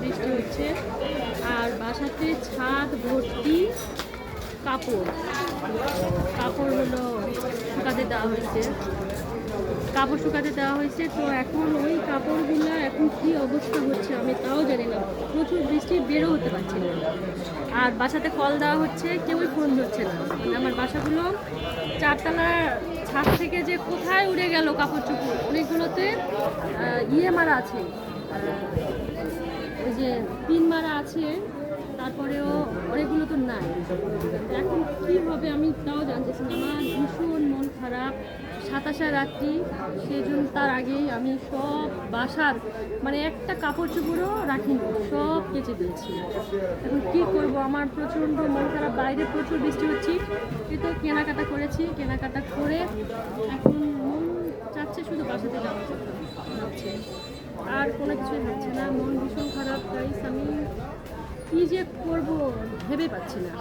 বৃষ্টি হচ্ছে আর বাসাতে ছাদ ভর্তি কাপড় কাপড় হলো শুকাতে দেওয়া হয়েছে তো এখন ওই কাপড়গুলো এখন কি অবস্থা হচ্ছে আমি তাও জানি না। প্রচুর বৃষ্টি, বেরো হতে পারছি না। আর বাসাতে কল দেওয়া হচ্ছে, কেউই ফোন ধরছে না। মানে আমার বাসাগুলো চারতলার ছাদ থেকে যে কোথায় উড়ে গেল কাপড় চোপড়, অনেকগুলোতে ইয়ে মারা আছে, ওই যে পিন মারা আছে, তারপরেও অনেকগুলো তো নাই। এখন কী হবে আমি তাও জানতেছি না। আমার ভীষণ মন খারাপ। 27 রাত্রি, সেই জন্য তার আগেই আমি সব বাসার মানে একটা কাপড় চোপড়ও রাখিনি, সব কেচে দিয়েছি। এখন কী করব, আমার প্রচণ্ড মন খারাপ। বাইরে প্রচুর বৃষ্টি হচ্ছে, কিন্তু কেনাকাটা করেছি, কেনাকাটা করে এখন মন চাচ্ছে শুধু বাসাতে যাওয়ার কথা ভাবছে, আর কোনো কিছুই ভাবছে না। মন ভীষণ খারাপ। গাইস, আমি কী যে করবো ভেবে পাচ্ছি না।